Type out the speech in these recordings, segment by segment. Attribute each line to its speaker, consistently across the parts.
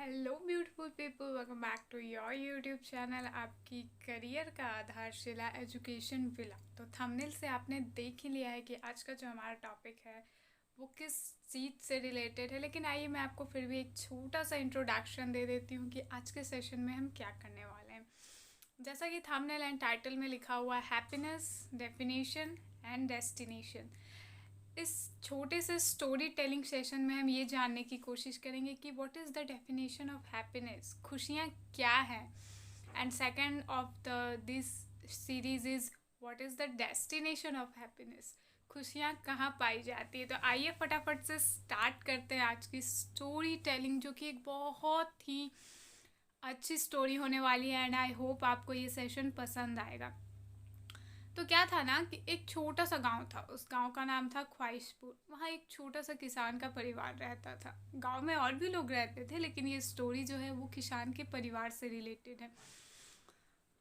Speaker 1: Hello beautiful people, welcome back to your YouTube channel. आपकी career का आधारशिला education villa. तो थंबनेल से आपने देख ही लिया है कि आज का जो हमारा टॉपिक है वो किस चीज़ से रिलेटेड है। लेकिन आइए मैं आपको फिर भी एक छोटा सा इंट्रोडक्शन दे देती हूँ कि आज के सेशन में हम क्या करने वाले हैं। जैसा कि थंबनेल एंड टाइटल में लिखा हुआ है, हैप्पीनेस डेफिनेशन एंड डेस्टिनेशन। इस छोटे से स्टोरी टेलिंग सेशन में हम ये जानने की कोशिश करेंगे कि what is the definition of happiness, खुशियाँ क्या हैं। And second of the this series is what is the destination of happiness, खुशियाँ कहाँ पाई जाती है। तो आइए फटाफट से स्टार्ट करते हैं आज की स्टोरी टेलिंग, जो कि एक बहुत ही अच्छी स्टोरी होने वाली है। एंड आई होप आपको ये सेशन पसंद आएगा। तो क्या था ना कि एक छोटा सा गांव था, उस गांव का नाम था ख्वाहिशपुर। वहाँ एक छोटा सा किसान का परिवार रहता था। गांव में और भी लोग रहते थे, लेकिन ये स्टोरी जो है वो किसान के परिवार से रिलेटेड है।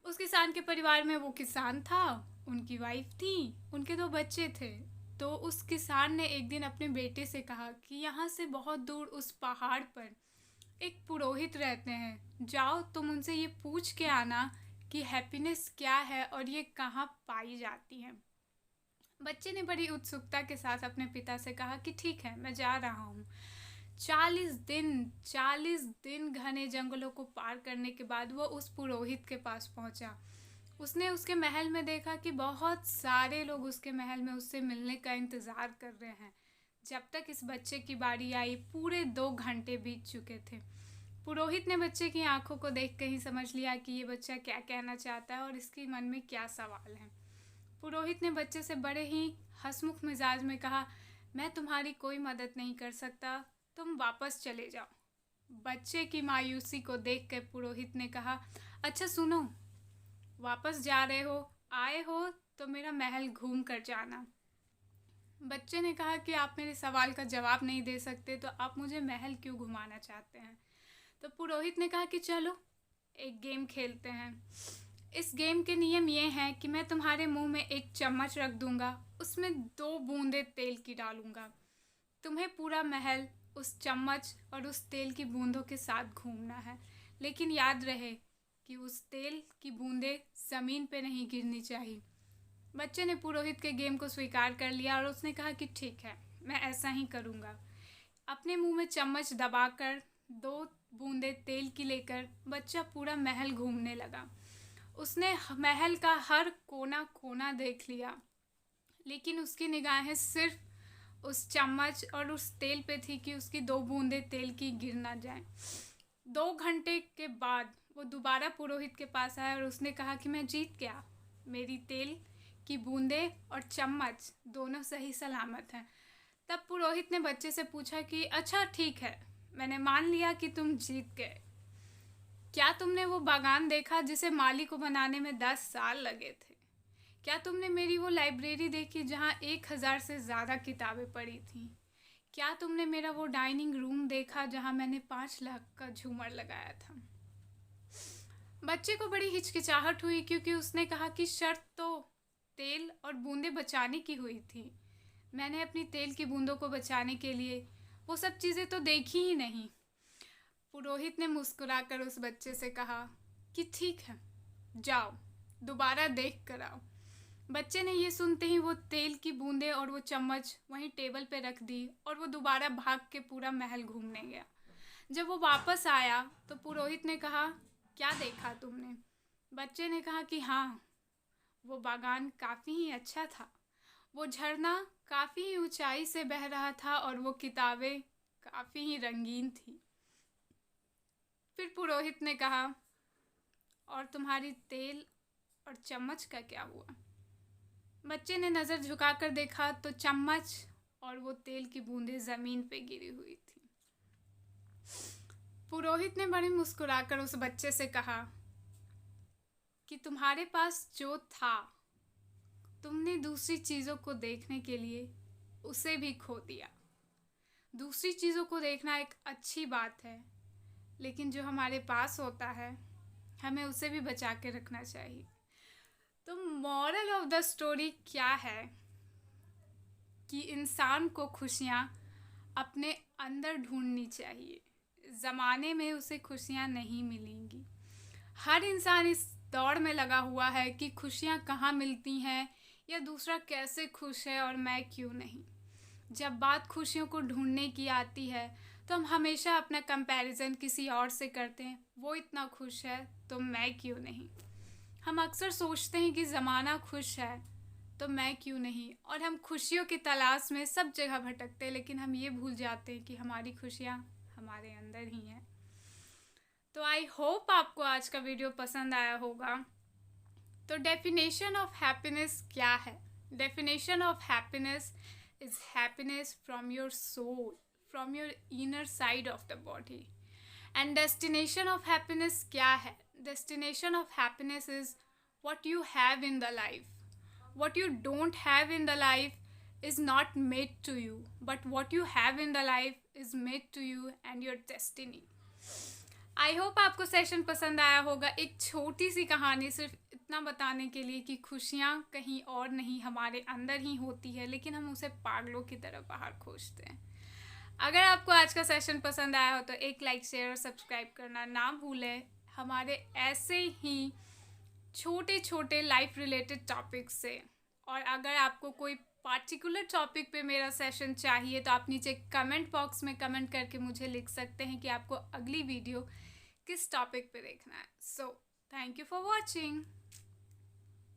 Speaker 1: उस किसान के परिवार में वो किसान था, उनकी वाइफ थी, उनके दो बच्चे थे। तो उस किसान ने एक दिन अपने बेटे से कहा कि यहाँ से बहुत दूर उस पहाड़ पर एक पुरोहित रहते हैं, जाओ तुम उनसे ये पूछ के आना कि हैप्पीनेस क्या है और ये कहाँ पाई जाती है। बच्चे ने बड़ी उत्सुकता के साथ अपने पिता से कहा कि ठीक है, मैं जा रहा हूँ। 40 दिन घने जंगलों को पार करने के बाद वो उस पुरोहित के पास पहुंचा। उसने उसके महल में देखा कि बहुत सारे लोग उसके महल में उससे मिलने का इंतज़ार कर रहे हैं। जब तक इस बच्चे की बारी आई, पूरे 2 घंटे बीत चुके थे। पुरोहित ने बच्चे की आंखों को देख कर ही समझ लिया कि ये बच्चा क्या कहना चाहता है और इसके मन में क्या सवाल है। पुरोहित ने बच्चे से बड़े ही हंसमुख मिजाज में कहा, मैं तुम्हारी कोई मदद नहीं कर सकता, तुम वापस चले जाओ। बच्चे की मायूसी को देखकर पुरोहित ने कहा, अच्छा सुनो, वापस जा रहे हो, आए हो तो मेरा महल घूम कर जाना। बच्चे ने कहा कि आप मेरे सवाल का जवाब नहीं दे सकते तो आप मुझे महल क्यों घुमाना चाहते हैं। तो पुरोहित ने कहा कि चलो एक गेम खेलते हैं। इस गेम के नियम ये हैं कि मैं तुम्हारे मुंह में एक चम्मच रख दूंगा, उसमें 2 बूंदे तेल की डालूंगा। तुम्हें पूरा महल उस चम्मच और उस तेल की बूंदों के साथ घूमना है, लेकिन याद रहे कि उस तेल की बूंदें ज़मीन पे नहीं गिरनी चाहिए। बच्चे ने पुरोहित के गेम को स्वीकार कर लिया और उसने कहा कि ठीक है, मैं ऐसा ही करूँगा। अपने मुंह में चम्मच दबाकर 2 बूंदे तेल की लेकर बच्चा पूरा महल घूमने लगा। उसने महल का हर कोना कोना देख लिया, लेकिन उसकी निगाहें सिर्फ उस चम्मच और उस तेल पे थी कि उसकी 2 बूंदे तेल की गिर ना जाए। 2 घंटे के बाद वो दोबारा पुरोहित के पास आया और उसने कहा कि मैं जीत गया, मेरी तेल की बूंदें और चम्मच दोनों सही सलामत हैं। तब पुरोहित ने बच्चे से पूछा कि अच्छा ठीक है, मैंने मान लिया कि तुम जीत गए। क्या तुमने वो बागान देखा जिसे माली को बनाने में 10 साल लगे थे? क्या तुमने मेरी वो लाइब्रेरी देखी जहाँ 1,000 से ज़्यादा किताबें पढ़ी थीं? क्या तुमने मेरा वो डाइनिंग रूम देखा जहाँ मैंने 5 लाख का झूमर लगाया था? बच्चे को बड़ी हिचकिचाहट हुई, क्योंकि उसने कहा कि शर्त तो तेल और बूंदें बचाने की हुई थी। मैंने अपनी तेल की बूंदों को बचाने के लिए वो सब चीज़ें तो देखी ही नहीं। पुरोहित ने मुस्कुराकर उस बच्चे से कहा कि ठीक है, जाओ दोबारा देख कर आओ। बच्चे ने ये सुनते ही वो तेल की बूंदें और वो चम्मच वहीं टेबल पे रख दी और वो दोबारा भाग के पूरा महल घूमने गया। जब वो वापस आया तो पुरोहित ने कहा, क्या देखा तुमने? बच्चे ने कहा कि हाँ, वो बागान काफ़ी ही अच्छा था, वो झरना काफ़ी ही ऊंचाई से बह रहा था और वो किताबें काफ़ी ही रंगीन थी। फिर पुरोहित ने कहा, और तुम्हारी तेल और चम्मच का क्या हुआ? बच्चे ने नज़र झुकाकर देखा तो चम्मच और वो तेल की बूंदें ज़मीन पे गिरी हुई थी। पुरोहित ने बड़ी मुस्कुराकर उस बच्चे से कहा कि तुम्हारे पास जो था, तुमने दूसरी चीज़ों को देखने के लिए उसे भी खो दिया। दूसरी चीज़ों को देखना एक अच्छी बात है, लेकिन जो हमारे पास होता है हमें उसे भी बचा के रखना चाहिए। तो मॉरल ऑफ द स्टोरी क्या है कि इंसान को खुशियाँ अपने अंदर ढूंढनी चाहिए, ज़माने में उसे खुशियाँ नहीं मिलेंगी। हर इंसान इस दौड़ में लगा हुआ है कि खुशियाँ कहाँ मिलती हैं या दूसरा कैसे खुश है और मैं क्यों नहीं। जब बात खुशियों को ढूंढने की आती है तो हम हमेशा अपना कंपैरिजन किसी और से करते हैं, वो इतना खुश है तो मैं क्यों नहीं। हम अक्सर सोचते हैं कि ज़माना खुश है तो मैं क्यों नहीं, और हम खुशियों की तलाश में सब जगह भटकते हैं, लेकिन हम ये भूल जाते हैं कि हमारी खुशियाँ हमारे अंदर ही हैं। तो आई होप आपको आज का वीडियो पसंद आया होगा। तो डेफिनेशन ऑफ हैप्पीनेस क्या है? Definition of happiness is happiness from your soul, from your inner side of the body. And destination of happiness क्या है? Destination of happiness is what you have in the life. What you don't have in the life is not made to you, but what you have in the life is made to you and your destiny. I hope आपको session पसंद आया होगा। एक छोटी सी कहानी सिर्फ इतना बताने के लिए कि खुशियाँ कहीं और नहीं, हमारे अंदर ही होती है, लेकिन हम उसे पागलों की तरह बाहर खोजते हैं। अगर आपको आज का सेशन पसंद आया हो तो एक लाइक, शेयर और सब्सक्राइब करना ना भूलें। हमारे ऐसे ही छोटे छोटे लाइफ रिलेटेड टॉपिक से, और अगर आपको कोई पार्टिकुलर टॉपिक पे मेरा सेशन चाहिए तो आप नीचे कमेंट बॉक्स में कमेंट करके मुझे लिख सकते हैं कि आपको अगली वीडियो किस टॉपिक पे देखना है। So thank you for watching.